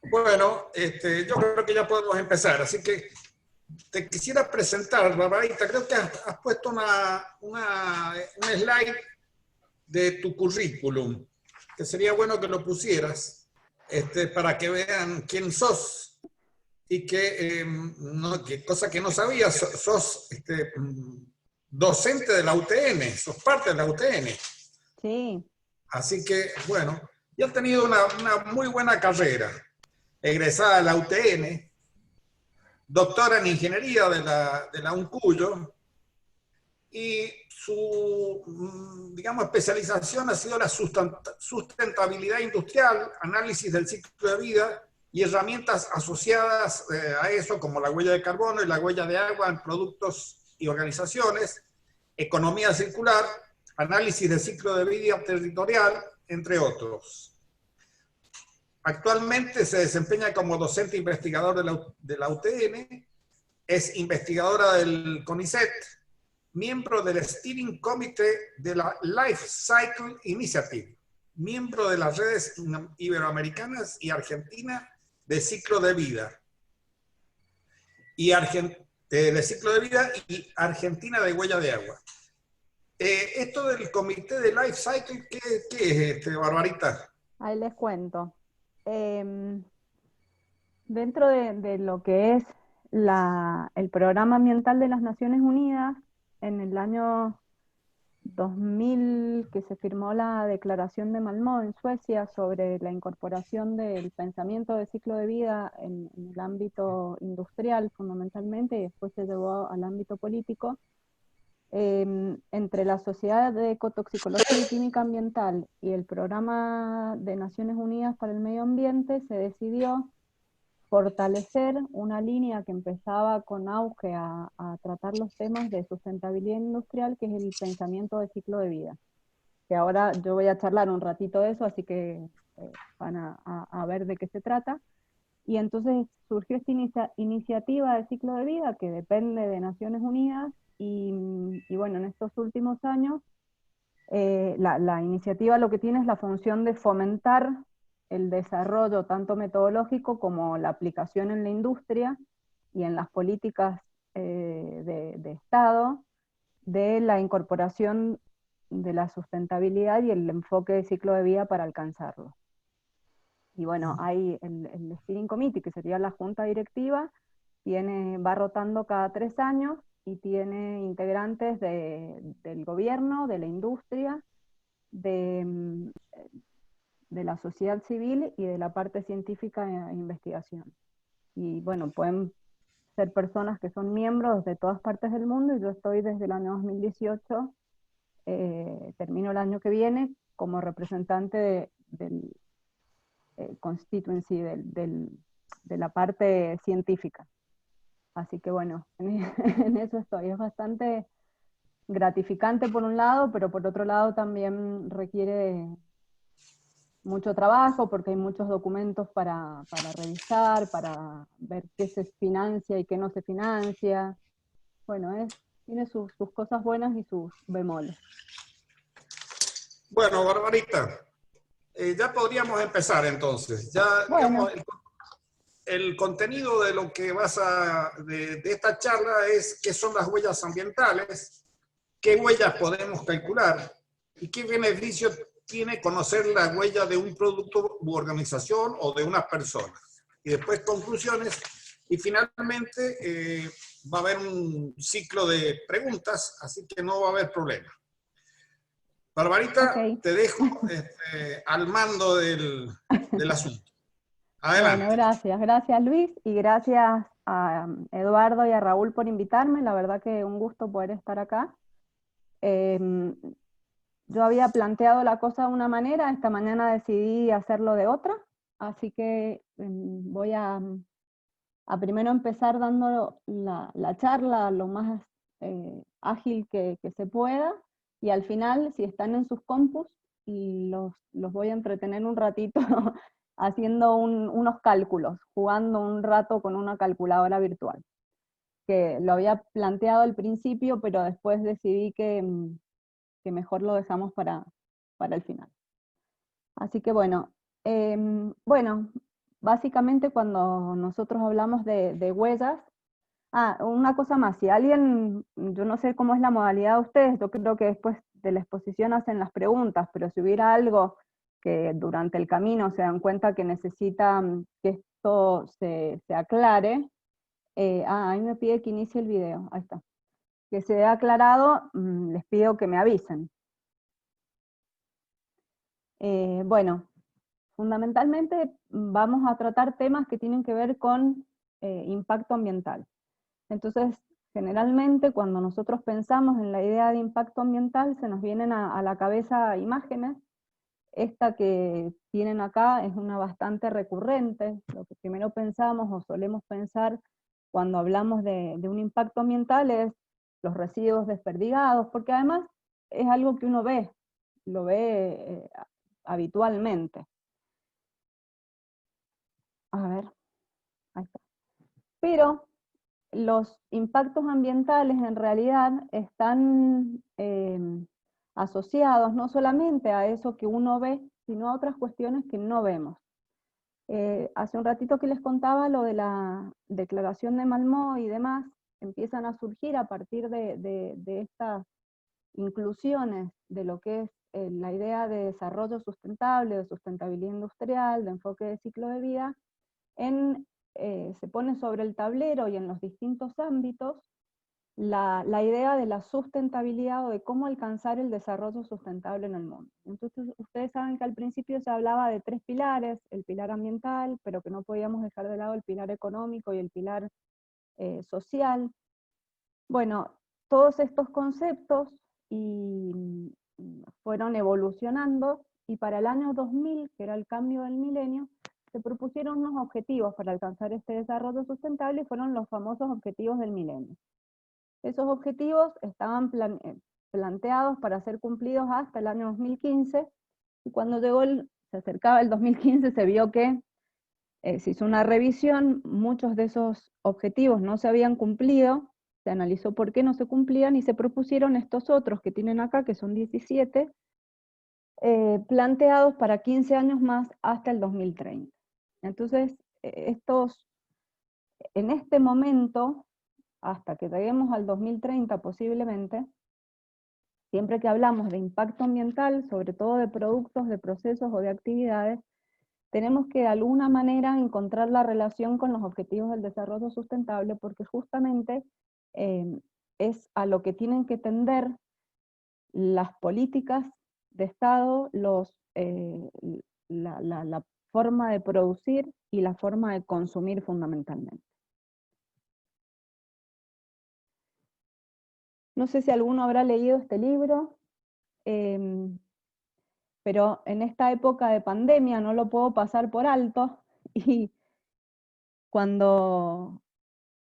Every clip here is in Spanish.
Bueno, yo creo que ya podemos empezar, así que te quisiera presentar, Barbarita. Creo que has puesto un slide de tu currículum, que sería bueno que lo pusieras para que vean quién sos y que cosa que no sabías, sos docente de la UTN, sos parte de la UTN. Sí. Así que, bueno, yo he tenido una muy buena carrera, egresada de la UTN, doctora en ingeniería de la UNCUYO, y su, digamos, especialización ha sido la sustentabilidad industrial, análisis del ciclo de vida y herramientas asociadas a eso, como la huella de carbono y la huella de agua en productos y organizaciones, economía circular, análisis del ciclo de vida territorial, entre otros. Actualmente se desempeña como docente investigador de la UTN, es investigadora del CONICET, miembro del Steering Committee de la Life Cycle Initiative, miembro de las redes iberoamericanas y argentina de ciclo de vida, de ciclo de vida y Argentina de huella de agua. Esto del comité de Life Cycle, ¿qué es, Barbarita? Ahí les cuento. Dentro de lo que es el Programa Ambiental de las Naciones Unidas, en el año 2000, que se firmó la Declaración de Malmö en Suecia sobre la incorporación del pensamiento de ciclo de vida en el ámbito industrial fundamentalmente, y después se llevó al ámbito político. Entre la Sociedad de Ecotoxicología y Química Ambiental y el Programa de Naciones Unidas para el Medio Ambiente se decidió fortalecer una línea que empezaba con auge a tratar los temas de sustentabilidad industrial, que es el pensamiento de ciclo de vida. Que ahora yo voy a charlar un ratito de eso, así que van a ver de qué se trata. Y entonces surgió esta iniciativa de ciclo de vida que depende de Naciones Unidas, y bueno, en estos últimos años la iniciativa lo que tiene es la función de fomentar el desarrollo tanto metodológico como la aplicación en la industria y en las políticas de Estado de la incorporación de la sustentabilidad y el enfoque de ciclo de vida para alcanzarlo. Y bueno, hay el Steering Committee, que sería la junta directiva, va rotando cada 3 años y tiene integrantes del gobierno, de la industria, de la sociedad civil y de la parte científica e investigación. Y bueno, pueden ser personas que son miembros de todas partes del mundo, y yo estoy desde el año 2018, termino el año que viene, como representante del constituency, de la parte científica. Así que bueno, en eso estoy. Es bastante gratificante por un lado, pero por otro lado también requiere mucho trabajo, porque hay muchos documentos para revisar, para ver qué se financia y qué no se financia. Bueno, tiene sus cosas buenas y sus bemoles. Bueno, Barbarita, ya podríamos empezar entonces. Ya, Bueno. digamos, el contenido de lo que de esta charla es qué son las huellas ambientales, qué huellas podemos calcular y qué beneficio tiene conocer la huella de un producto u organización o de unas personas. Y después conclusiones, y finalmente va a haber un ciclo de preguntas, así que no va a haber problema. Barbarita, Okay. te dejo al mando del asunto. Adelante. Bueno, gracias Luis, y gracias a Eduardo y a Raúl por invitarme. La verdad que un gusto poder estar acá. Yo había planteado la cosa de una manera, esta mañana decidí hacerlo de otra, así que voy a primero empezar dando la charla lo más ágil que se pueda, y al final, si están en sus compus, los voy a entretener un ratito haciendo unos cálculos, jugando un rato con una calculadora virtual, que lo había planteado al principio, pero después decidí que mejor lo dejamos para el final. Así que bueno, básicamente cuando nosotros hablamos de huellas, una cosa más, si alguien, yo no sé cómo es la modalidad de ustedes, yo creo que después de la exposición hacen las preguntas, pero si hubiera algo que durante el camino se dan cuenta que necesitan que esto se aclare, ahí me pide que inicie el video, ahí está. Que se haya aclarado, les pido que me avisen. Bueno, fundamentalmente vamos a tratar temas que tienen que ver con impacto ambiental. Entonces, generalmente cuando nosotros pensamos en la idea de impacto ambiental, se nos vienen a la cabeza imágenes. Esta que tienen acá es una bastante recurrente. Lo que primero pensamos o solemos pensar cuando hablamos de un impacto ambiental es los residuos desperdigados, porque además es algo que uno ve, lo ve habitualmente. A ver, ahí está. Pero los impactos ambientales en realidad están asociados no solamente a eso que uno ve, sino a otras cuestiones que no vemos. Hace un ratito que les contaba lo de la declaración de Malmö y demás, empiezan a surgir a partir de estas inclusiones de lo que es la idea de desarrollo sustentable, de sustentabilidad industrial, de enfoque de ciclo de vida, se pone sobre el tablero y en los distintos ámbitos la idea de la sustentabilidad o de cómo alcanzar el desarrollo sustentable en el mundo. Entonces, ustedes saben que al principio se hablaba de 3 pilares, el pilar ambiental, pero que no podíamos dejar de lado el pilar económico y el pilar social. Bueno, todos estos conceptos fueron evolucionando, y para el año 2000, que era el cambio del milenio, se propusieron unos objetivos para alcanzar este desarrollo sustentable, y fueron los famosos objetivos del milenio. Esos objetivos estaban planteados para ser cumplidos hasta el año 2015, y cuando se acercaba el 2015 se vio que se hizo una revisión, muchos de esos objetivos no se habían cumplido, se analizó por qué no se cumplían y se propusieron estos otros que tienen acá, que son 17, planteados para 15 años más hasta el 2030. Entonces, en este momento, hasta que lleguemos al 2030 posiblemente, siempre que hablamos de impacto ambiental, sobre todo de productos, de procesos o de actividades, tenemos que de alguna manera encontrar la relación con los objetivos del desarrollo sustentable, porque justamente es a lo que tienen que tender las políticas de Estado, la forma de producir y la forma de consumir fundamentalmente. No sé si alguno habrá leído este libro, pero en esta época de pandemia no lo puedo pasar por alto, y cuando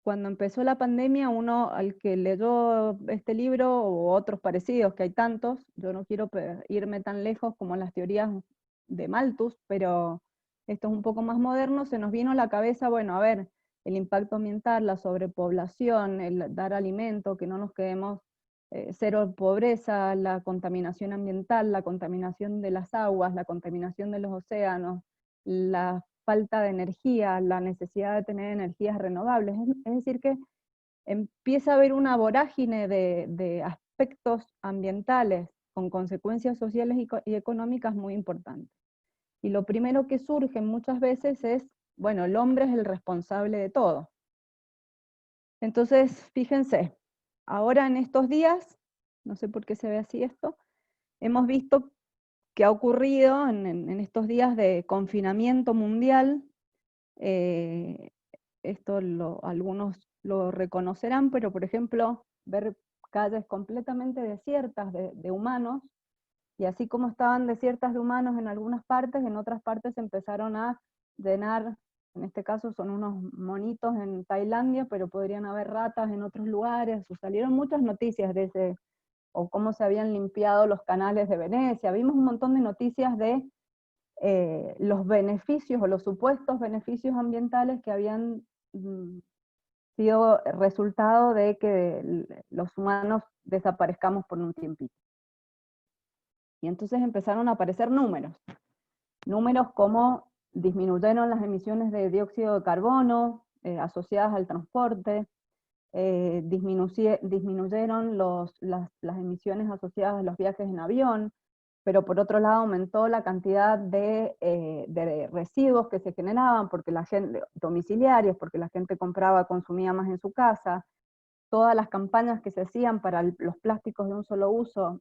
empezó la pandemia, uno al que leyó este libro, o otros parecidos, que hay tantos, yo no quiero irme tan lejos como las teorías de Malthus, pero esto es un poco más moderno, se nos vino a la cabeza, bueno, a ver, el impacto ambiental, la sobrepoblación, el dar alimento, que no nos quedemos cero pobreza, la contaminación ambiental, la contaminación de las aguas, la contaminación de los océanos, la falta de energía, la necesidad de tener energías renovables. Es decir que empieza a haber una vorágine de aspectos ambientales con consecuencias sociales y económicas muy importantes. Y lo primero que surge muchas veces es, bueno, el hombre es el responsable de todo. Entonces, fíjense, ahora en estos días, no sé por qué se ve así esto, hemos visto que ha ocurrido en estos días de confinamiento mundial. Esto algunos lo reconocerán, pero por ejemplo, ver calles completamente desiertas de humanos, y así como estaban desiertas de humanos en algunas partes, en otras partes se empezaron a llenar, en este caso son unos monitos en Tailandia, pero podrían haber ratas en otros lugares, salieron muchas noticias de ese, o cómo se habían limpiado los canales de Venecia, vimos un montón de noticias de los beneficios o los supuestos beneficios ambientales que habían sido resultado de que los humanos desaparezcamos por un tiempito. Y entonces empezaron a aparecer números como disminuyeron las emisiones de dióxido de carbono asociadas al transporte, disminuyeron las emisiones asociadas a los viajes en avión, pero por otro lado aumentó la cantidad de residuos que se generaban, porque la gente, domiciliarios, porque la gente compraba, consumía más en su casa. Todas las campañas que se hacían para los plásticos de un solo uso,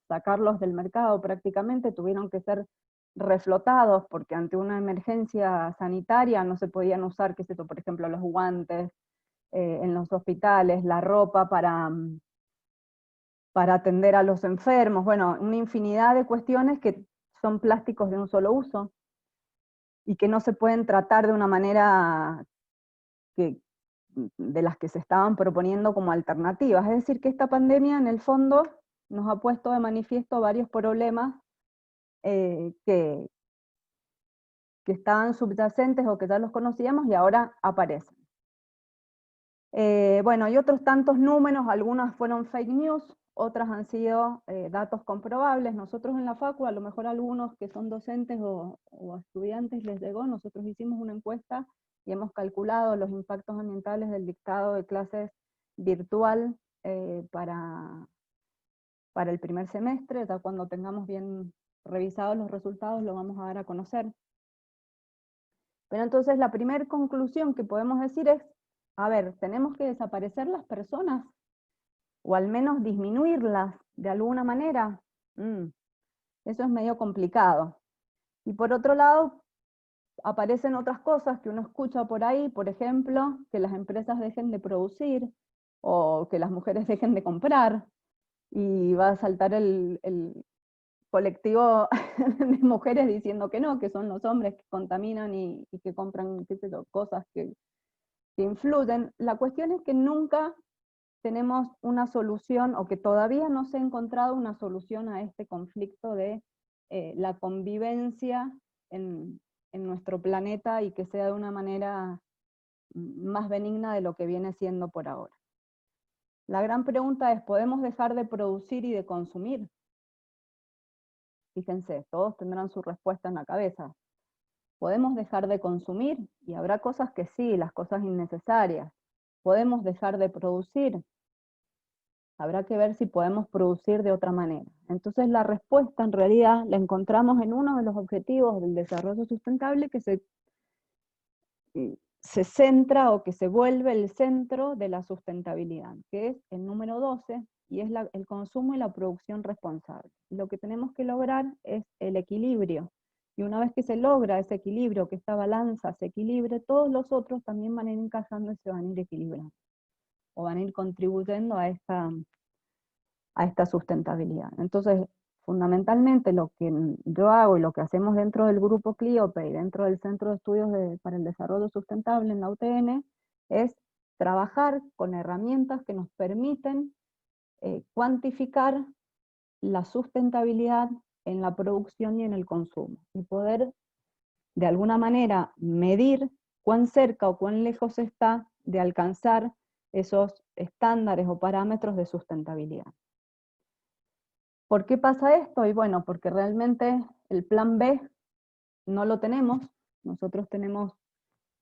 sacarlos del mercado prácticamente, tuvieron que ser reflotados, porque ante una emergencia sanitaria no se podían usar, qué sé yo, por ejemplo, los guantes en los hospitales, la ropa para atender a los enfermos, bueno, una infinidad de cuestiones que son plásticos de un solo uso, y que no se pueden tratar de una manera de las que se estaban proponiendo como alternativas. Es decir, que esta pandemia en el fondo nos ha puesto de manifiesto varios problemas que estaban subyacentes o que ya los conocíamos y ahora aparecen. Bueno, y otros tantos números, algunas fueron fake news, otras han sido datos comprobables. Nosotros en la Facu, a lo mejor algunos que son docentes o estudiantes les llegó, nosotros hicimos una encuesta y hemos calculado los impactos ambientales del dictado de clases virtual para el primer semestre. Ya cuando tengamos bien revisados los resultados lo vamos a dar a conocer. Pero entonces la primera conclusión que podemos decir es, a ver, tenemos que desaparecer las personas, o al menos disminuirlas de alguna manera. Eso es medio complicado. Y por otro lado, aparecen otras cosas que uno escucha por ahí, por ejemplo, que las empresas dejen de producir, o que las mujeres dejen de comprar, y va a saltar el colectivo de mujeres diciendo que no, que son los hombres que contaminan y que compran, qué sé yo, cosas que influyen. La cuestión es que nunca tenemos una solución, o que todavía no se ha encontrado una solución a este conflicto de la convivencia en nuestro planeta, y que sea de una manera más benigna de lo que viene siendo por ahora. La gran pregunta es, ¿podemos dejar de producir y de consumir? Fíjense, todos tendrán su respuesta en la cabeza. ¿Podemos dejar de consumir? Y habrá cosas que sí, las cosas innecesarias. ¿Podemos dejar de producir? Habrá que ver si podemos producir de otra manera. Entonces la respuesta en realidad la encontramos en uno de los objetivos del desarrollo sustentable, que se centra, o que se vuelve el centro de la sustentabilidad, que es el número 12, y es el consumo y la producción responsable. Lo que tenemos que lograr es el equilibrio, y una vez que se logra ese equilibrio, que esta balanza se equilibre, todos los otros también van a ir encajando y se van a ir equilibrando, o van a ir contribuyendo a esta sustentabilidad. Entonces, fundamentalmente lo que yo hago y lo que hacemos dentro del grupo CLIOPE y dentro del Centro de Estudios para el Desarrollo Sustentable en la UTN, es trabajar con herramientas que nos permiten cuantificar la sustentabilidad en la producción y en el consumo, y poder de alguna manera medir cuán cerca o cuán lejos está de alcanzar esos estándares o parámetros de sustentabilidad. ¿Por qué pasa esto? Y bueno, porque realmente el plan B no lo tenemos. Nosotros tenemos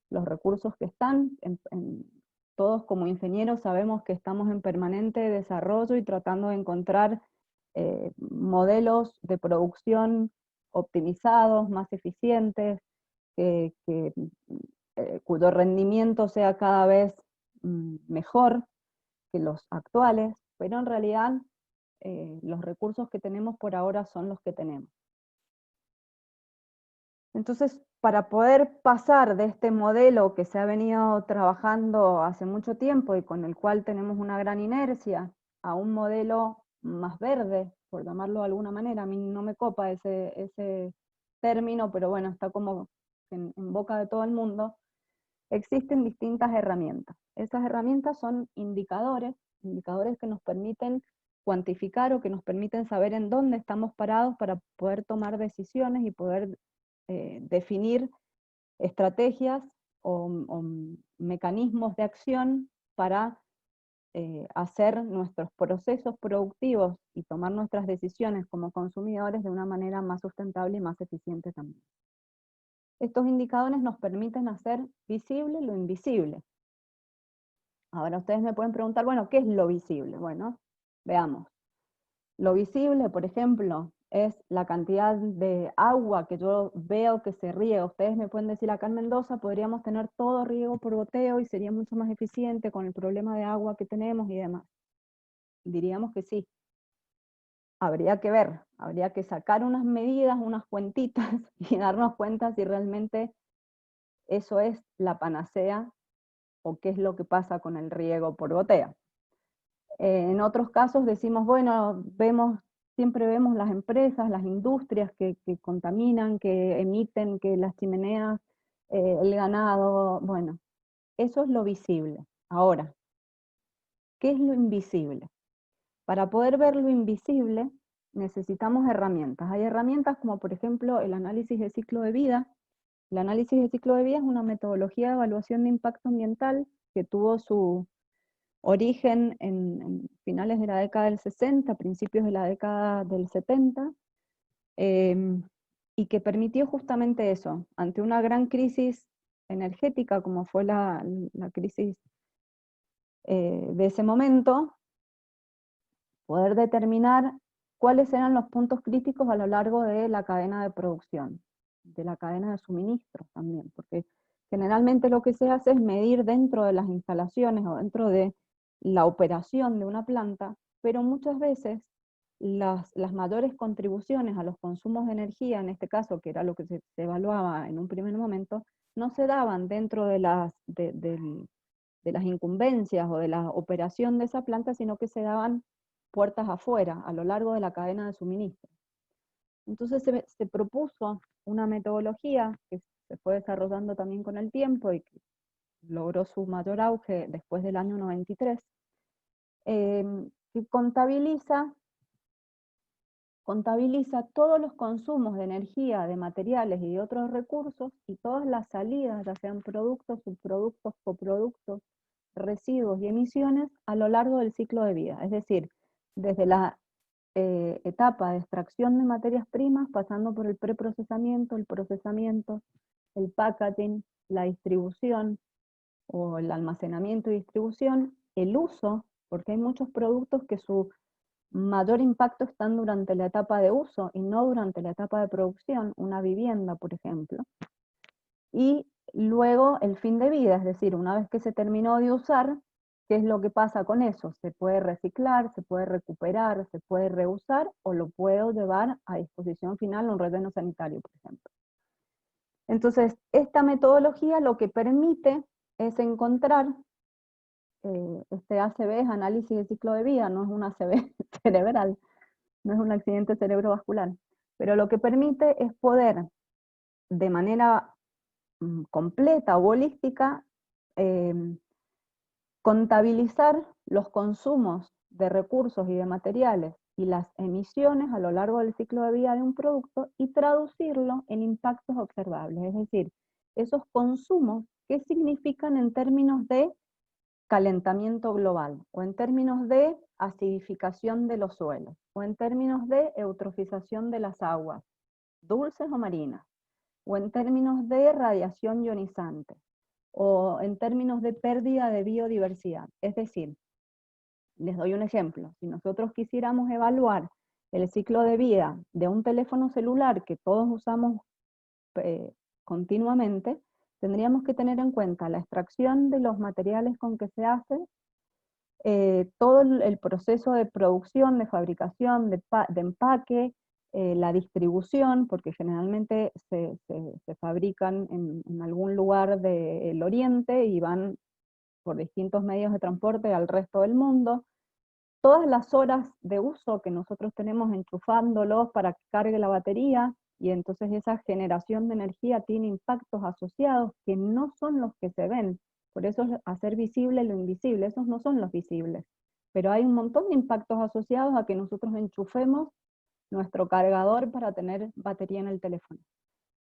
los recursos que están, todos como ingenieros sabemos que estamos en permanente desarrollo y tratando de encontrar modelos de producción optimizados, más eficientes, cuyo rendimiento sea cada vez mejor que los actuales, pero en realidad los recursos que tenemos por ahora son los que tenemos. Entonces, para poder pasar de este modelo que se ha venido trabajando hace mucho tiempo y con el cual tenemos una gran inercia, a un modelo más verde, por llamarlo de alguna manera, a mí no me copa ese término, pero bueno, está como en boca de todo el mundo, existen distintas herramientas. Esas herramientas son indicadores que nos permiten cuantificar, o que nos permiten saber en dónde estamos parados para poder tomar decisiones y poder definir estrategias o mecanismos de acción para hacer nuestros procesos productivos y tomar nuestras decisiones como consumidores de una manera más sustentable y más eficiente también. Estos indicadores nos permiten hacer visible lo invisible. Ahora ustedes me pueden preguntar, bueno, ¿qué es lo visible? Bueno, veamos. Lo visible, por ejemplo, es la cantidad de agua que yo veo que se riega. Ustedes me pueden decir, acá en Mendoza podríamos tener todo riego por goteo y sería mucho más eficiente con el problema de agua que tenemos y demás. Diríamos que sí. Habría que ver, habría que sacar unas medidas, unas cuentitas y darnos cuenta si realmente eso es la panacea o qué es lo que pasa con el riego por goteo. En otros casos decimos, bueno, siempre vemos las empresas, las industrias que contaminan, que emiten, que las chimeneas, el ganado, bueno, eso es lo visible. Ahora, ¿qué es lo invisible? Para poder ver lo invisible necesitamos herramientas. Hay herramientas como por ejemplo el análisis de ciclo de vida. El análisis de ciclo de vida es una metodología de evaluación de impacto ambiental que tuvo su origen en finales de la década del 60, principios de la década del 70, y que permitió justamente eso, ante una gran crisis energética como fue la crisis de ese momento, poder determinar cuáles eran los puntos críticos a lo largo de la cadena de producción, de la cadena de suministros también, porque generalmente lo que se hace es medir dentro de las instalaciones o dentro de la operación de una planta, pero muchas veces las mayores contribuciones a los consumos de energía, en este caso, que era lo que se evaluaba en un primer momento, no se daban dentro de de las incumbencias o de la operación de esa planta, sino que se daban puertas afuera, a lo largo de la cadena de suministro. Entonces se propuso una metodología que se fue desarrollando también con el tiempo y que logró su mayor auge después del año 93, que contabiliza todos los consumos de energía, de materiales y de otros recursos, y todas las salidas, ya sean productos, subproductos, coproductos, residuos y emisiones a lo largo del ciclo de vida. Es decir, desde la etapa de extracción de materias primas, pasando por el preprocesamiento, el procesamiento, el packaging, la distribución o el almacenamiento y distribución, el uso, porque hay muchos productos que su mayor impacto están durante la etapa de uso y no durante la etapa de producción, una vivienda, por ejemplo. Y luego el fin de vida, es decir, una vez que se terminó de usar, ¿qué es lo que pasa con eso? Se puede reciclar, se puede recuperar, se puede reusar o lo puedo llevar a disposición final a un relleno sanitario, por ejemplo. Entonces, esta metodología lo que permite es encontrar, este ACV es análisis de ciclo de vida, no es un ACV cerebral, no es un accidente cerebrovascular, pero lo que permite es poder, de manera completa o holística, contabilizar los consumos de recursos y de materiales y las emisiones a lo largo del ciclo de vida de un producto y traducirlo en impactos observables, es decir, esos consumos, ¿qué significan en términos de calentamiento global, o en términos de acidificación de los suelos, o en términos de eutrofización de las aguas, dulces o marinas, o en términos de radiación ionizante, o en términos de pérdida de biodiversidad? Es decir, les doy un ejemplo, si nosotros quisiéramos evaluar el ciclo de vida de un teléfono celular que todos usamos continuamente, tendríamos que tener en cuenta la extracción de los materiales con que se hace, todo el proceso de producción, de fabricación, de empaque, la distribución, porque generalmente se fabrican en algún lugar del Oriente y van por distintos medios de transporte al resto del mundo. Todas las horas de uso que nosotros tenemos enchufándolos para que cargue la batería, y entonces esa generación de energía tiene impactos asociados que no son los que se ven. Por eso es hacer visible lo invisible, esos no son los visibles. Pero hay un montón de impactos asociados a que nosotros enchufemos nuestro cargador para tener batería en el teléfono.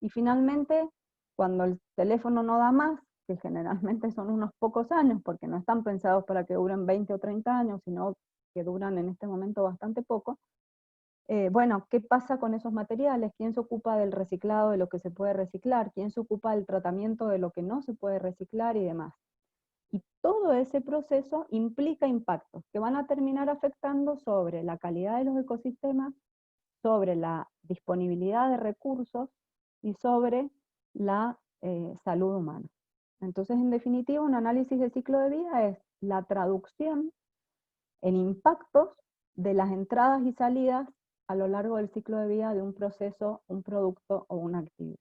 Y finalmente, cuando el teléfono no da más, que generalmente son unos pocos años, porque no están pensados para que duren 20 o 30 años, sino que duran en este momento bastante poco, Bueno, ¿qué pasa con esos materiales? ¿Quién se ocupa del reciclado de lo que se puede reciclar? ¿Quién se ocupa del tratamiento de lo que no se puede reciclar y demás? Y todo ese proceso implica impactos que van a terminar afectando sobre la calidad de los ecosistemas, sobre la disponibilidad de recursos y sobre la salud humana. Entonces, en definitiva, un análisis de ciclo de vida es la traducción en impactos de las entradas y salidas a lo largo del ciclo de vida de un proceso, un producto o una actividad.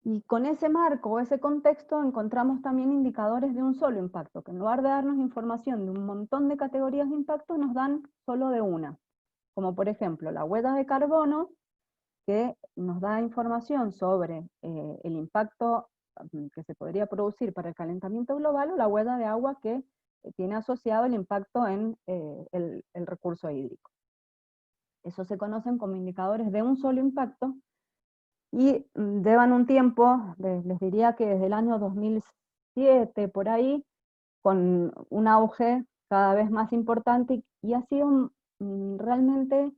Y con ese marco o ese contexto encontramos también indicadores de un solo impacto, que en lugar de darnos información de un montón de categorías de impacto, nos dan solo de una. Como por ejemplo la huella de carbono, que nos da información sobre el impacto que se podría producir para el calentamiento global, o la huella de agua, que tiene asociado el impacto en el recurso hídrico. Eso se conocen como indicadores de un solo impacto, y llevan un tiempo, les diría que desde el año 2007, por ahí, con un auge cada vez más importante, y ha sido realmente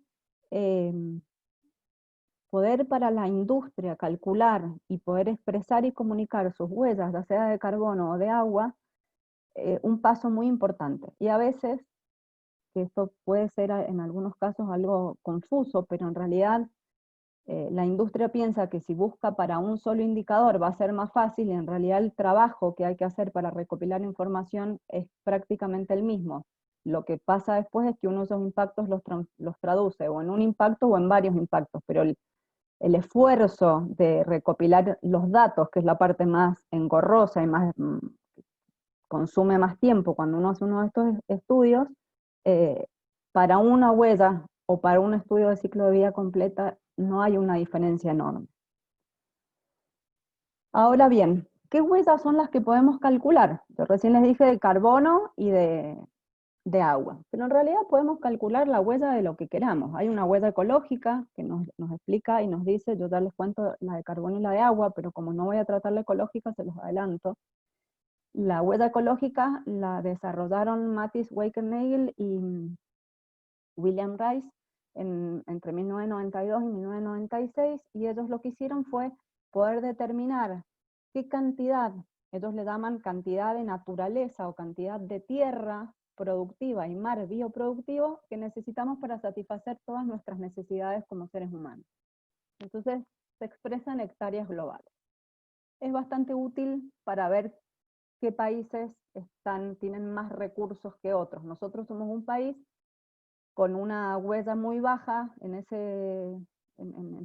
poder para la industria calcular y poder expresar y comunicar sus huellas, ya sea de carbono o de agua, un paso muy importante. Y a veces, que esto puede ser en algunos casos algo confuso, pero en realidad la industria piensa que si busca para un solo indicador va a ser más fácil, y en realidad el trabajo que hay que hacer para recopilar información es prácticamente el mismo. Lo que pasa después es que uno de esos impactos los traduce o en un impacto o en varios impactos, pero el esfuerzo de recopilar los datos, que es la parte más engorrosa y más consume más tiempo cuando uno hace uno de estos estudios, para una huella o para un estudio de ciclo de vida completa no hay una diferencia enorme. Ahora bien, ¿qué huellas son las que podemos calcular? Yo recién les dije de carbono y de agua, pero en realidad podemos calcular la huella de lo que queramos. Hay una huella ecológica que nos explica y nos dice, yo ya les cuento la de carbono y la de agua, pero como no voy a tratar la ecológica, se los adelanto. La huella ecológica la desarrollaron Mattis Wakernagel y William Rice entre 1992 y 1996, y ellos lo que hicieron fue poder determinar qué cantidad, ellos le llaman cantidad de naturaleza o cantidad de tierra productiva y mar bioproductivo que necesitamos para satisfacer todas nuestras necesidades como seres humanos. Entonces se expresa en hectáreas globales. Es bastante útil para ver qué países tienen más recursos que otros. Nosotros somos un país con una huella muy baja en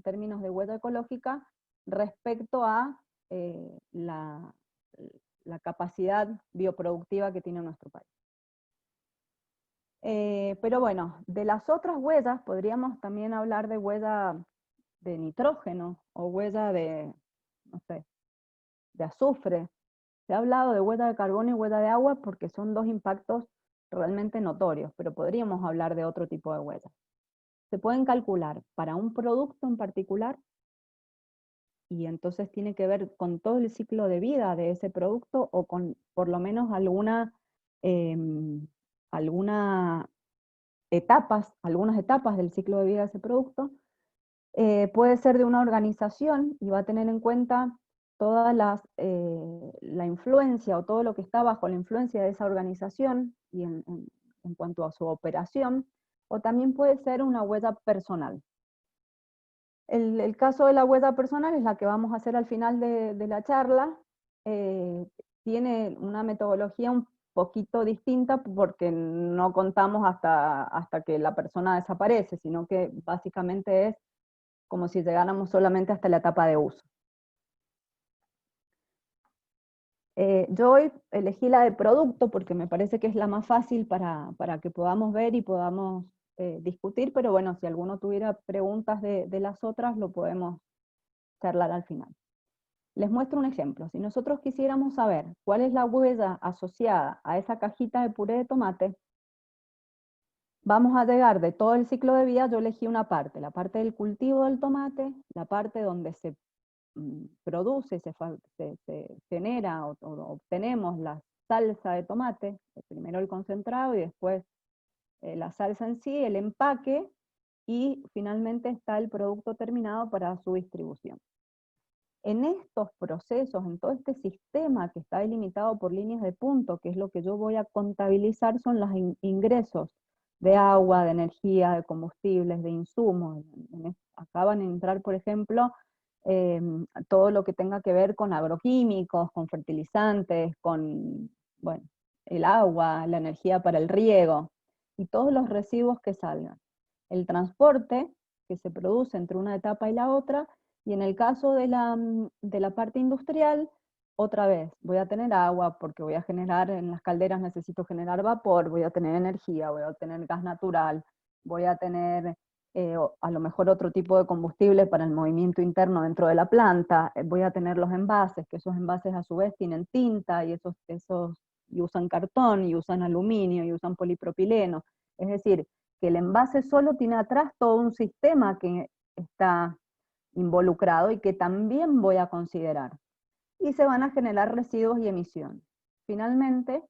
términos de huella ecológica respecto a la capacidad bioproductiva que tiene nuestro país. Pero bueno, de las otras huellas podríamos también hablar de huella de nitrógeno o huella de, no sé, de azufre. Se ha hablado de huella de carbono y huella de agua porque son dos impactos realmente notorios, pero podríamos hablar de otro tipo de huellas. Se pueden calcular para un producto en particular, y entonces tiene que ver con todo el ciclo de vida de ese producto, o con por lo menos algunas etapas del ciclo de vida de ese producto. Puede ser de una organización y va a tener en cuenta toda la influencia o todo lo que está bajo la influencia de esa organización y en cuanto a su operación, o también puede ser una huella personal. El caso de la huella personal es la que vamos a hacer al final de la charla. Tiene una metodología un poquito distinta porque no contamos hasta que la persona desaparece, sino que básicamente es como si llegáramos solamente hasta la etapa de uso. Yo hoy elegí la de producto porque me parece que es la más fácil para que podamos ver y podamos discutir, pero bueno, si alguno tuviera preguntas de las otras, lo podemos charlar al final. Les muestro un ejemplo. Si nosotros quisiéramos saber cuál es la huella asociada a esa cajita de puré de tomate, vamos a llegar de todo el ciclo de vida. Yo elegí una parte, la parte del cultivo del tomate, la parte donde se produce, se genera o obtenemos la salsa de tomate, primero el concentrado y después la salsa en sí, el empaque, y finalmente está el producto terminado para su distribución. En estos procesos, en todo este sistema que está delimitado por líneas de punto, que es lo que yo voy a contabilizar, son los ingresos de agua, de energía, de combustibles, de insumos. Acá van a entrar, por ejemplo, todo lo que tenga que ver con agroquímicos, con fertilizantes, con, bueno, el agua, la energía para el riego, y todos los residuos que salgan. El transporte que se produce entre una etapa y la otra, y en el caso de la parte industrial, otra vez, voy a tener agua porque voy a generar, en las calderas necesito generar vapor, voy a tener energía, voy a tener gas natural, voy a tener a lo mejor otro tipo de combustible para el movimiento interno dentro de la planta, voy a tener los envases, que esos envases a su vez tienen tinta, y y usan cartón, y usan aluminio, y usan polipropileno. Es decir, que el envase solo tiene atrás todo un sistema que está involucrado y que también voy a considerar. Y se van a generar residuos y emisiones. Finalmente,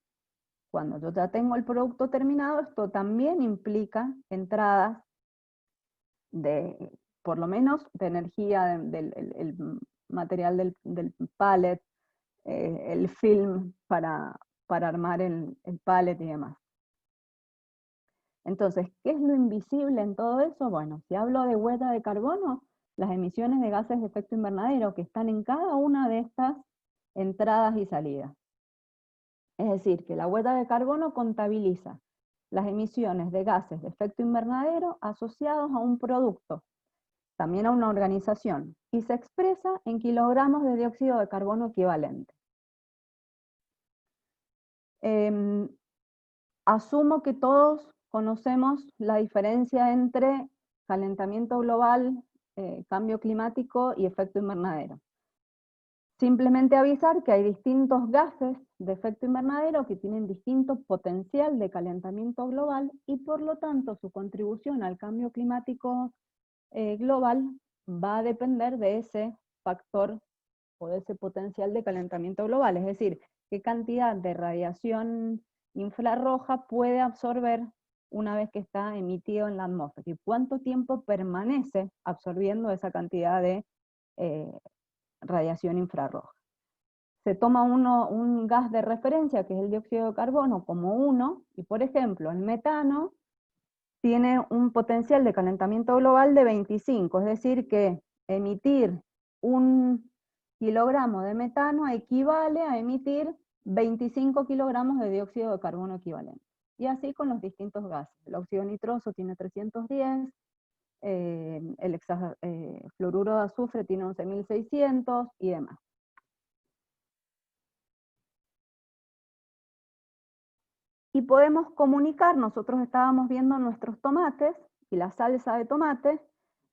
cuando yo ya tengo el producto terminado, esto también implica entradas de, por lo menos, de energía, el material del pallet, el film para armar el pallet y demás. Entonces, ¿qué es lo invisible en todo eso? Bueno, si hablo de huella de carbono, las emisiones de gases de efecto invernadero que están en cada una de estas entradas y salidas. Es decir, que la huella de carbono contabiliza las emisiones de gases de efecto invernadero asociados a un producto, también a una organización, y se expresa en kilogramos de dióxido de carbono equivalente. Asumo que todos conocemos la diferencia entre calentamiento global, cambio climático y efecto invernadero. Simplemente avisar que hay distintos gases de efecto invernadero que tienen distinto potencial de calentamiento global, y por lo tanto su contribución al cambio climático global va a depender de ese factor o de ese potencial de calentamiento global. Es decir, qué cantidad de radiación infrarroja puede absorber una vez que está emitido en la atmósfera, y cuánto tiempo permanece absorbiendo esa cantidad de radiación infrarroja. Se toma un gas de referencia, que es el dióxido de carbono, como 1, y por ejemplo, el metano tiene un potencial de calentamiento global de 25, es decir que emitir 1 kilogramo de metano equivale a emitir 25 kilogramos de dióxido de carbono equivalente. Y así con los distintos gases. El óxido nitroso tiene 310, el fluoruro de azufre tiene 11.600 y demás. Y podemos comunicar, nosotros estábamos viendo nuestros tomates y la salsa de tomate,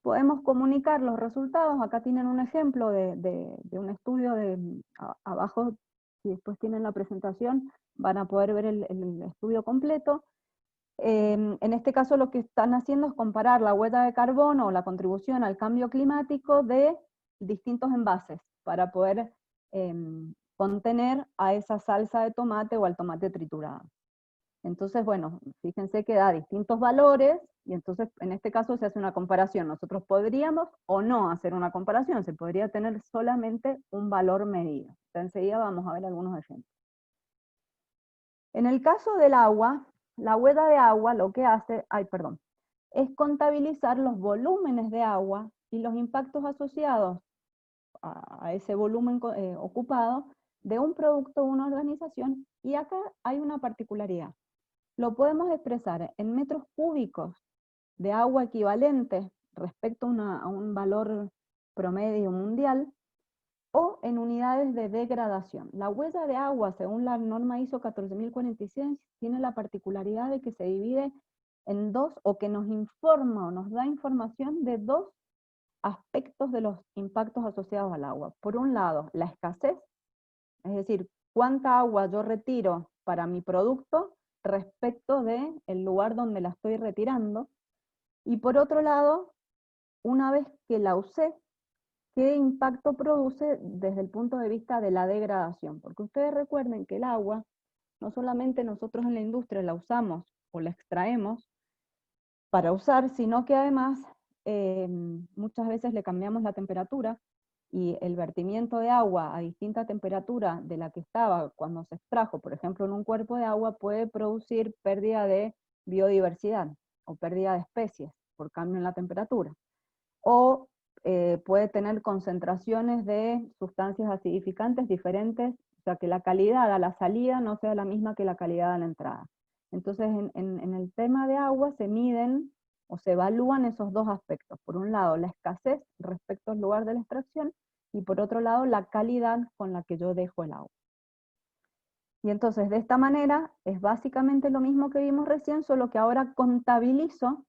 podemos comunicar los resultados. Acá tienen un ejemplo de un estudio abajo, si después tienen la presentación, van a poder ver el estudio completo. En este caso lo que están haciendo es comparar la huella de carbono o la contribución al cambio climático de distintos envases para poder contener a esa salsa de tomate o al tomate triturado. Entonces, bueno, fíjense que da distintos valores, y entonces en este caso se hace una comparación. Nosotros podríamos o no hacer una comparación, se podría tener solamente un valor medido. Enseguida vamos a ver algunos ejemplos. En el caso del agua, la huella de agua lo que hace, es contabilizar los volúmenes de agua y los impactos asociados a ese volumen ocupado de un producto o una organización, y acá hay una particularidad. Lo podemos expresar en metros cúbicos de agua equivalente respecto a un valor promedio mundial, o en unidades de degradación. La huella de agua, según la norma ISO 14046, tiene la particularidad de que se divide en dos, o que nos informa o nos da información de dos aspectos de los impactos asociados al agua. Por un lado, la escasez, es decir, cuánta agua yo retiro para mi producto respecto del lugar donde la estoy retirando, y por otro lado, una vez que la usé, qué impacto produce desde el punto de vista de la degradación. Porque ustedes recuerden que el agua, no solamente nosotros en la industria la usamos o la extraemos para usar, sino que además muchas veces le cambiamos la temperatura y el vertimiento de agua a distinta temperatura de la que estaba cuando se extrajo, por ejemplo en un cuerpo de agua, puede producir pérdida de biodiversidad o pérdida de especies por cambio en la temperatura. O puede tener concentraciones de sustancias acidificantes diferentes, o sea que la calidad a la salida no sea la misma que la calidad a la entrada. Entonces en el tema de agua se miden o se evalúan esos dos aspectos. Por un lado, la escasez respecto al lugar de la extracción, y por otro lado, la calidad con la que yo dejo el agua. Y entonces, de esta manera, es básicamente lo mismo que vimos recién, solo que ahora contabilizo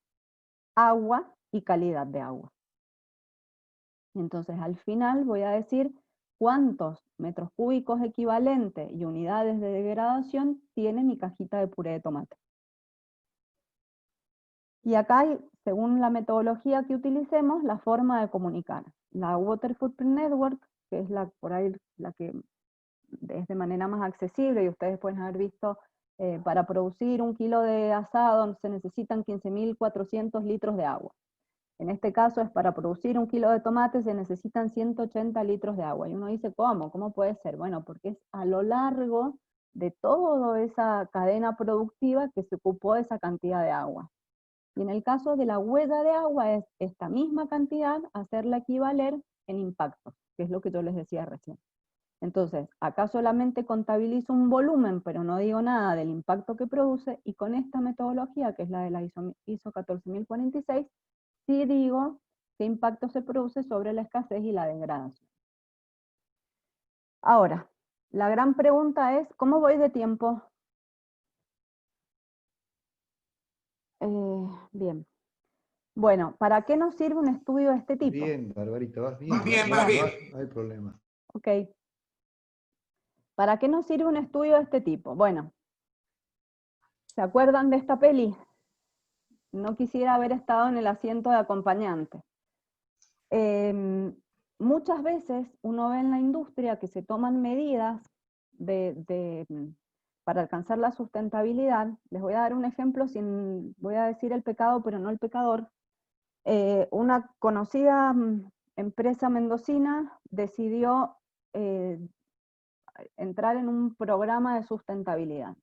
agua y calidad de agua. Y entonces, al final voy a decir cuántos metros cúbicos equivalentes y unidades de degradación tiene mi cajita de puré de tomate. Y acá hay, según la metodología que utilicemos, la forma de comunicar. La Water Footprint Network, que es por ahí la que es de manera más accesible, y ustedes pueden haber visto, para producir 1 kilo de asado se necesitan 15.400 litros de agua. En este caso es para producir 1 kilo de tomate se necesitan 180 litros de agua. Y uno dice, ¿cómo? ¿Cómo puede ser? Bueno, porque es a lo largo de toda esa cadena productiva que se ocupó de esa cantidad de agua. Y en el caso de la huella de agua es esta misma cantidad hacerla equivaler en impactos, que es lo que yo les decía recién. Entonces, acá solamente contabilizo un volumen, pero no digo nada del impacto que produce, y con esta metodología, que es la de la ISO 14046, sí digo qué impacto se produce sobre la escasez y la degradación. Ahora, la gran pregunta es, ¿cómo voy de tiempo? Bien. Bueno, ¿para qué nos sirve un estudio de este tipo? Bien, Barbarita, vas bien. Más bien, no, más bien. No hay problema. Ok. ¿Para qué nos sirve un estudio de este tipo? Bueno, ¿se acuerdan de esta peli? No quisiera haber estado en el asiento de acompañante. Muchas veces uno ve en la industria que se toman medidas para alcanzar la sustentabilidad. Les voy a dar un ejemplo, voy a decir el pecado, pero no el pecador. Una conocida empresa mendocina decidió entrar en un programa de sustentabilidad.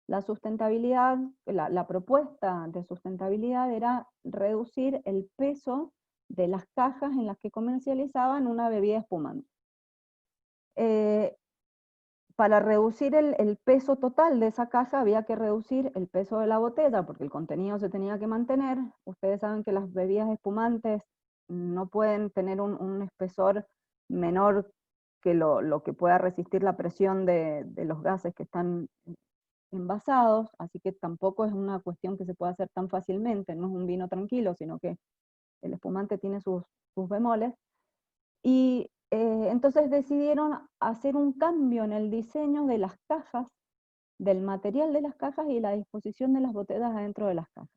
La sustentabilidad, la propuesta de sustentabilidad era reducir el peso de las cajas en las que comercializaban una bebida espumante. Para reducir el peso total de esa caja había que reducir el peso de la botella, porque el contenido se tenía que mantener. Ustedes saben que las bebidas espumantes no pueden tener un espesor menor que lo que pueda resistir la presión de los gases que están envasados, así que tampoco es una cuestión que se pueda hacer tan fácilmente, no es un vino tranquilo, sino que el espumante tiene sus bemoles. Y entonces decidieron hacer un cambio en el diseño de las cajas, del material de las cajas y la disposición de las botellas adentro de las cajas.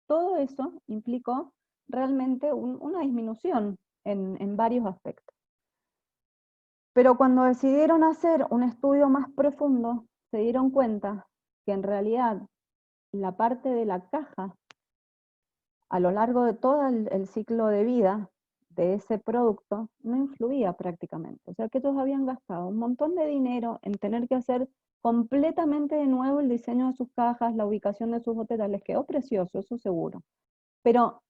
Todo eso implicó realmente una disminución en varios aspectos. Pero cuando decidieron hacer un estudio más profundo, se dieron cuenta que en realidad la parte de la caja, a lo largo de todo el ciclo de vida de ese producto, no influía prácticamente. O sea que ellos habían gastado un montón de dinero en tener que hacer completamente de nuevo el diseño de sus cajas, la ubicación de sus botellas. Les quedó precioso, eso seguro. Pero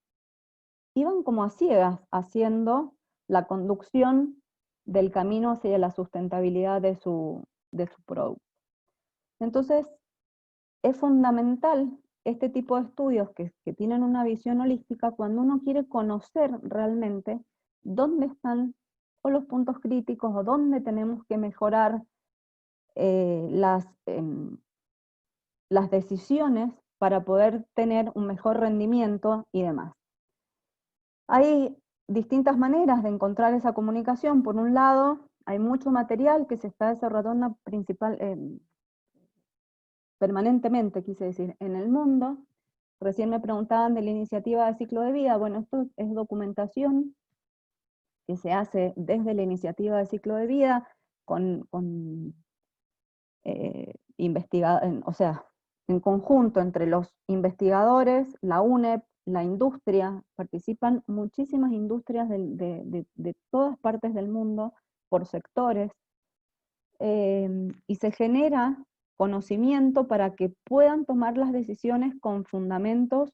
iban como a ciegas haciendo la conducción del camino hacia la sustentabilidad de su producto. Entonces, es fundamental este tipo de estudios que tienen una visión holística cuando uno quiere conocer realmente dónde están o los puntos críticos o dónde tenemos que mejorar las decisiones para poder tener un mejor rendimiento y demás. Hay distintas maneras de encontrar esa comunicación. Por un lado, hay mucho material que se está desarrollando permanentemente, quise decir, en el mundo. Recién me preguntaban de la iniciativa de ciclo de vida. Bueno, esto es documentación que se hace desde la iniciativa de ciclo de en conjunto entre los investigadores, la UNEP, la industria, participan muchísimas industrias de todas partes del mundo, por sectores, y se genera conocimiento para que puedan tomar las decisiones con fundamentos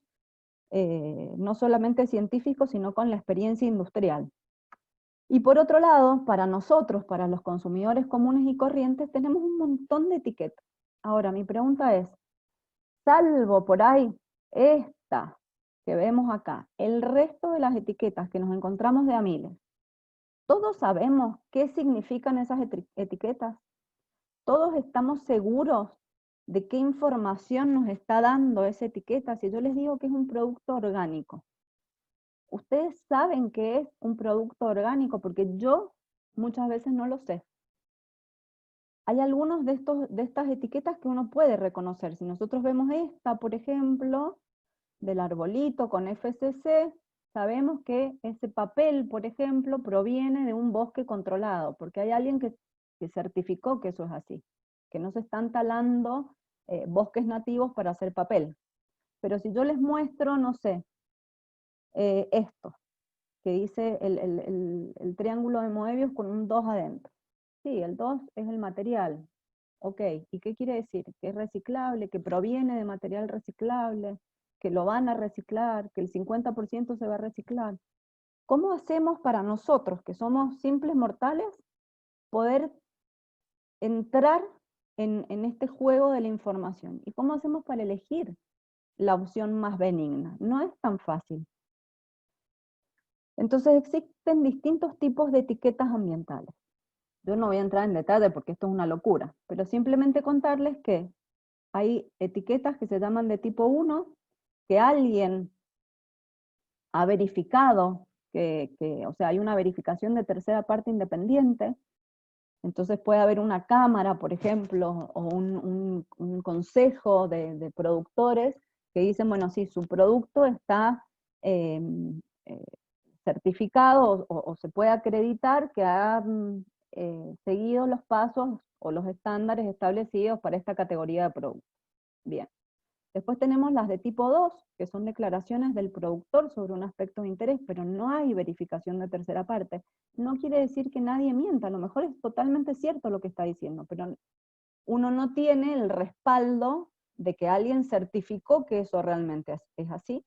no solamente científicos, sino con la experiencia industrial. Y por otro lado, para nosotros, para los consumidores comunes y corrientes, tenemos un montón de etiquetas. Ahora, mi pregunta es, salvo por ahí esta que vemos acá, el resto de las etiquetas que nos encontramos de a miles, ¿todos sabemos qué significan esas etiquetas? ¿Todos estamos seguros de qué información nos está dando esa etiqueta? Si yo les digo que es un producto orgánico, ¿ustedes saben qué es un producto orgánico? Porque yo muchas veces no lo sé. Hay algunos de estas etiquetas que uno puede reconocer. Si nosotros vemos esta, por ejemplo, del arbolito con FSC, sabemos que ese papel, por ejemplo, proviene de un bosque controlado, porque hay alguien que certificó que eso es así, que no se están talando bosques nativos para hacer papel. Pero si yo les muestro, no sé, esto, que dice el triángulo de Moebius con un 2 adentro. Sí, el 2 es el material. Ok, ¿y qué quiere decir? Que es reciclable, que proviene de material reciclable, que lo van a reciclar, que el 50% se va a reciclar. ¿Cómo hacemos para nosotros, que somos simples mortales, poder entrar en este juego de la información? ¿Y cómo hacemos para elegir la opción más benigna? No es tan fácil. Entonces existen distintos tipos de etiquetas ambientales. Yo no voy a entrar en detalle porque esto es una locura, pero simplemente contarles que hay etiquetas que se llaman de tipo 1, que alguien ha verificado, o sea, hay una verificación de tercera parte independiente, entonces puede haber una cámara, por ejemplo, o un consejo de productores que dicen, bueno, sí, su producto está certificado o se puede acreditar que ha seguido los pasos o los estándares establecidos para esta categoría de producto. Bien. Después tenemos las de tipo 2, que son declaraciones del productor sobre un aspecto de interés, pero no hay verificación de tercera parte. No quiere decir que nadie mienta, a lo mejor es totalmente cierto lo que está diciendo, pero uno no tiene el respaldo de que alguien certificó que eso realmente es así.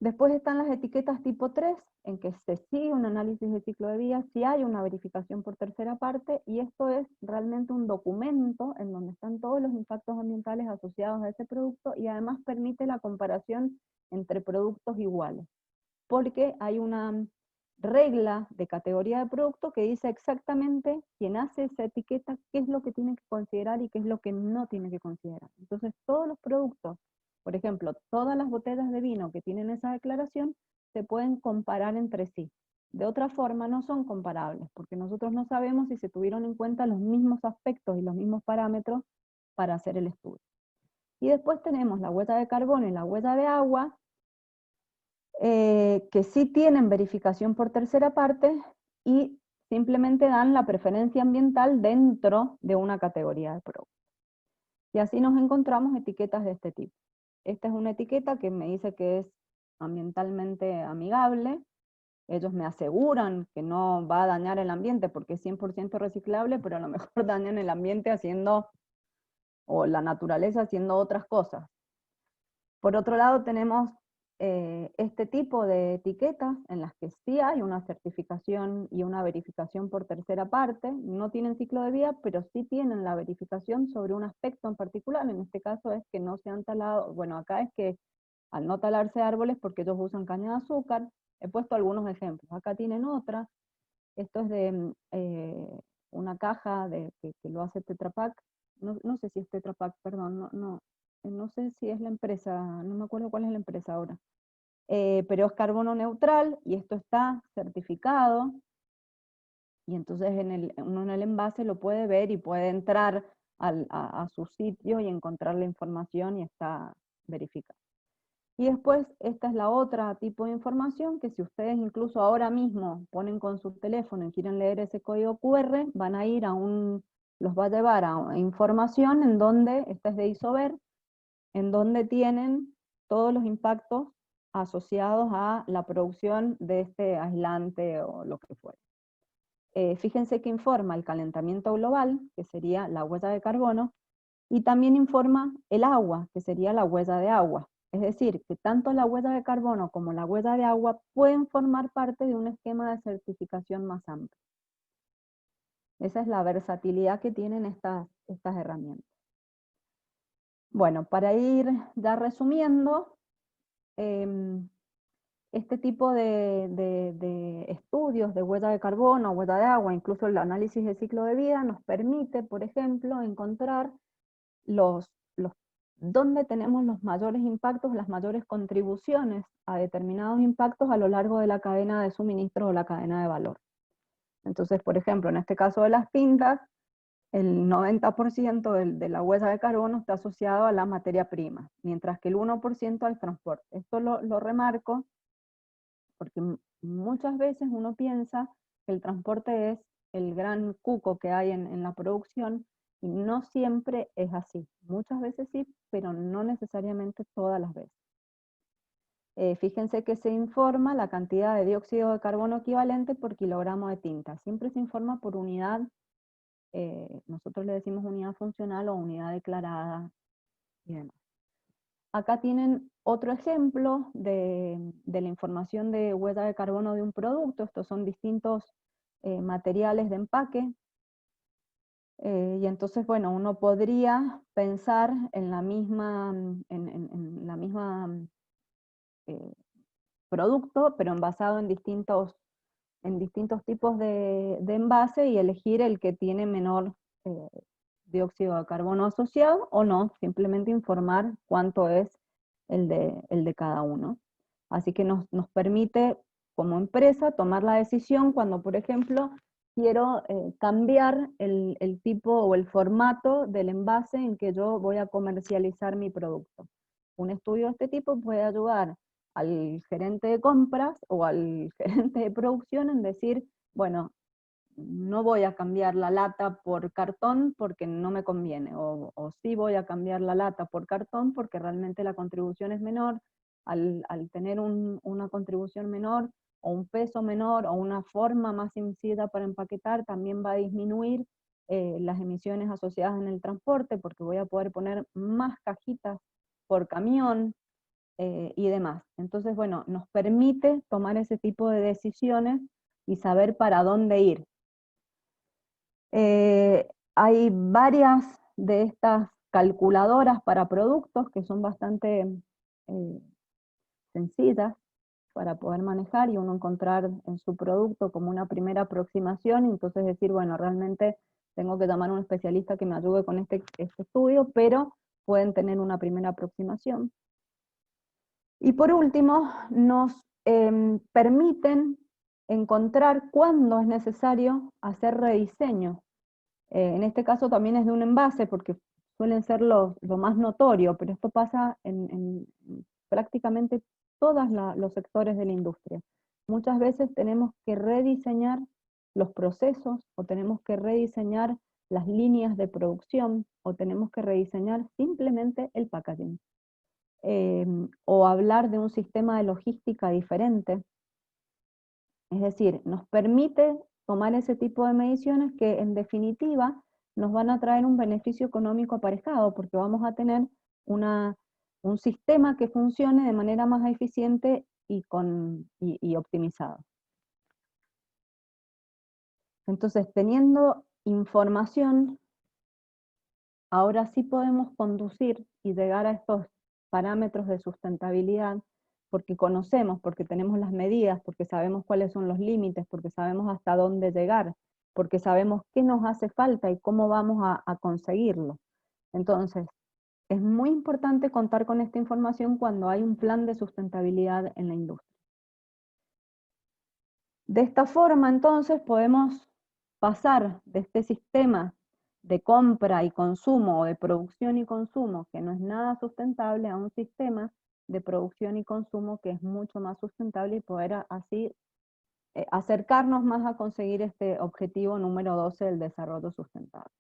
Después están las etiquetas tipo 3, en que se sigue un análisis de ciclo de vida, si hay una verificación por tercera parte, y esto es realmente un documento en donde están todos los impactos ambientales asociados a ese producto, y además permite la comparación entre productos iguales, porque hay una regla de categoría de producto que dice exactamente quien hace esa etiqueta qué es lo que tiene que considerar y qué es lo que no tiene que considerar. Entonces todos los productos, por ejemplo, todas las botellas de vino que tienen esa declaración se pueden comparar entre sí. De otra forma no son comparables, porque nosotros no sabemos si se tuvieron en cuenta los mismos aspectos y los mismos parámetros para hacer el estudio. Y después tenemos la huella de carbono y la huella de agua, que sí tienen verificación por tercera parte y simplemente dan la preferencia ambiental dentro de una categoría de producto. Y así nos encontramos etiquetas de este tipo. Esta es una etiqueta que me dice que es ambientalmente amigable. Ellos me aseguran que no va a dañar el ambiente porque es 100% reciclable, pero a lo mejor dañan el ambiente haciendo, o la naturaleza haciendo otras cosas. Por otro lado tenemos este tipo de etiquetas en las que sí hay una certificación y una verificación por tercera parte, no tienen ciclo de vida, pero sí tienen la verificación sobre un aspecto en particular. En este caso es que no se han talado, bueno, acá es que al no talarse árboles porque ellos usan caña de azúcar. He puesto algunos ejemplos, acá tienen otra. Esto es de una caja que lo hace Tetra Pak, no sé si es Tetra Pak, perdón, no sé si es la empresa, no me acuerdo cuál es la empresa ahora, pero es carbono neutral y esto está certificado, y entonces uno en el envase lo puede ver y puede entrar a su sitio y encontrar la información y está verificado. Y después, esta es la otra tipo de información, que si ustedes incluso ahora mismo ponen con su teléfono y quieren leer ese código QR, van a ir los va a llevar a información en donde, esta es de Isover, en donde tienen todos los impactos asociados a la producción de este aislante o lo que fuera. Fíjense que informa el calentamiento global, que sería la huella de carbono, y también informa el agua, que sería la huella de agua. Es decir, que tanto la huella de carbono como la huella de agua pueden formar parte de un esquema de certificación más amplio. Esa es la versatilidad que tienen estas herramientas. Bueno, para ir ya resumiendo, este tipo de estudios de huella de carbono, huella de agua, incluso el análisis de ciclo de vida, nos permite, por ejemplo, encontrar dónde tenemos los mayores impactos, las mayores contribuciones a determinados impactos a lo largo de la cadena de suministro o la cadena de valor. Entonces, por ejemplo, en este caso de las tintas, el 90% de la huella de carbono está asociado a la materia prima, mientras que el 1% al transporte. Esto lo remarco porque muchas veces uno piensa que el transporte es el gran cuco que hay en la producción, y no siempre es así. Muchas veces sí, pero no necesariamente todas las veces. Fíjense que se informa la cantidad de dióxido de carbono equivalente por kilogramo de tinta. Siempre se informa por unidad, nosotros le decimos unidad funcional o unidad declarada y demás. Acá tienen otro ejemplo de la información de huella de carbono de un producto. Estos son distintos materiales de empaque. Y entonces, bueno, uno podría pensar en la misma producto, pero envasado en distintos tipos de envase, y elegir el que tiene menor dióxido de carbono asociado, o no, simplemente informar cuánto es el de cada uno. Así que nos permite, como empresa, tomar la decisión cuando, por ejemplo, quiero cambiar el tipo o el formato del envase en que yo voy a comercializar mi producto. Un estudio de este tipo puede ayudar al gerente de compras o al gerente de producción en decir, bueno, no voy a cambiar la lata por cartón porque no me conviene, o sí voy a cambiar la lata por cartón porque realmente la contribución es menor. Al tener una contribución menor, o un peso menor, o una forma más sencilla para empaquetar, también va a disminuir las emisiones asociadas en el transporte, porque voy a poder poner más cajitas por camión y demás. Entonces, bueno, nos permite tomar ese tipo de decisiones y saber para dónde ir. Hay varias de estas calculadoras para productos que son bastante sencillas para poder manejar, y uno encontrar en su producto como una primera aproximación, y entonces decir, bueno, realmente tengo que llamar a un especialista que me ayude con este estudio, pero pueden tener una primera aproximación. Y por último, nos permiten encontrar cuándo es necesario hacer rediseño. En este caso también es de un envase, porque suelen ser lo más notorio, pero esto pasa en prácticamente todos los sectores de la industria. Muchas veces tenemos que rediseñar los procesos, o tenemos que rediseñar las líneas de producción, o tenemos que rediseñar simplemente el packaging. O hablar de un sistema de logística diferente. Es decir, nos permite tomar ese tipo de mediciones que en definitiva nos van a traer un beneficio económico aparejado, porque vamos a tener un sistema que funcione de manera más eficiente y optimizado. Entonces, teniendo información, ahora sí podemos conducir y llegar a estos parámetros de sustentabilidad, porque conocemos, porque tenemos las medidas, porque sabemos cuáles son los límites, porque sabemos hasta dónde llegar, porque sabemos qué nos hace falta y cómo vamos a conseguirlo. Entonces, es muy importante contar con esta información cuando hay un plan de sustentabilidad en la industria. De esta forma, entonces, podemos pasar de este sistema de compra y consumo, o de producción y consumo, que no es nada sustentable, a un sistema de producción y consumo que es mucho más sustentable, y poder así acercarnos más a conseguir este objetivo número 12 del desarrollo sustentable.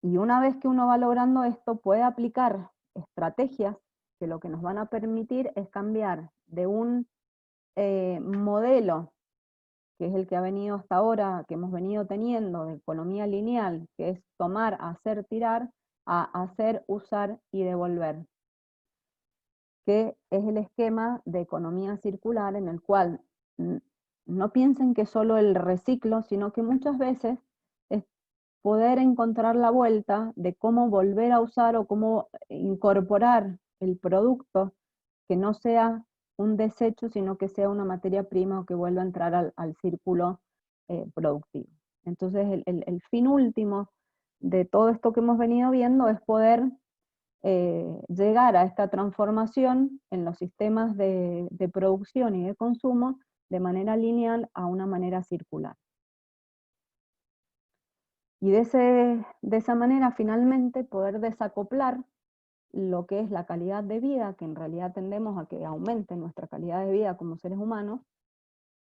Y una vez que uno va logrando esto, puede aplicar estrategias que lo que nos van a permitir es cambiar de un modelo, que es el que ha venido hasta ahora, que hemos venido teniendo, de economía lineal, que es tomar, hacer, tirar, a hacer, usar y devolver, que es el esquema de economía circular en el cual no piensen que solo el reciclo, sino que muchas veces es poder encontrar la vuelta de cómo volver a usar o cómo incorporar el producto que no sea un desecho, sino que sea una materia prima o que vuelva a entrar al círculo productivo. Entonces el fin último de todo esto que hemos venido viendo es poder llegar a esta transformación en los sistemas de producción y de consumo de manera lineal a una manera circular. Y de esa manera finalmente poder desacoplar lo que es la calidad de vida, que en realidad tendemos a que aumente nuestra calidad de vida como seres humanos,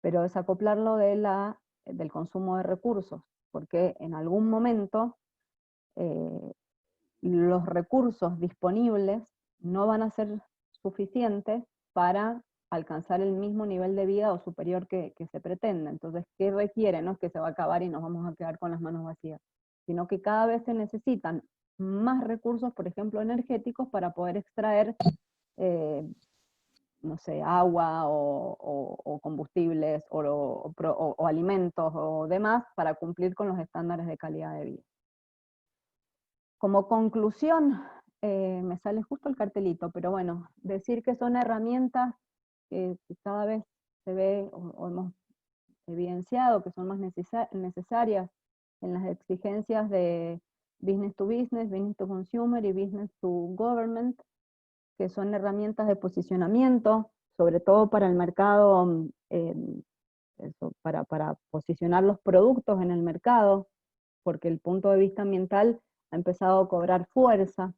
pero desacoplarlo del consumo de recursos, porque en algún momento los recursos disponibles no van a ser suficientes para alcanzar el mismo nivel de vida o superior que se pretende. Entonces, ¿qué requiere? No es que se va a acabar y nos vamos a quedar con las manos vacías, sino que cada vez se necesitan más recursos, por ejemplo, energéticos, para poder extraer, no sé, agua o combustibles o alimentos o demás para cumplir con los estándares de calidad de vida. Como conclusión, me sale justo el cartelito, pero bueno, decir que son herramientas que cada vez se ve o hemos evidenciado que son más necesarias en las exigencias de business to consumer y business to government, que son herramientas de posicionamiento, sobre todo para el mercado, para posicionar los productos en el mercado, porque el punto de vista ambiental ha empezado a cobrar fuerza.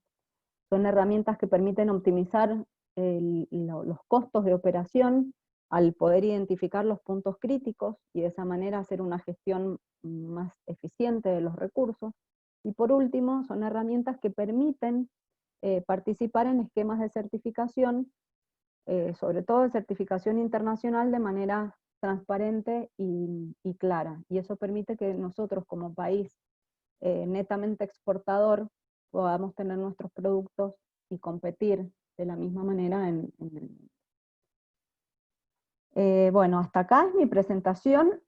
Son herramientas que permiten optimizar los costos de operación al poder identificar los puntos críticos y de esa manera hacer una gestión más eficiente de los recursos. Y por último, son herramientas que permiten participar en esquemas de certificación, sobre todo de certificación internacional, de manera transparente y clara. Y eso permite que nosotros como país netamente exportador podamos tener nuestros productos y competir de la misma manera en el mundo. Bueno, hasta acá es mi presentación.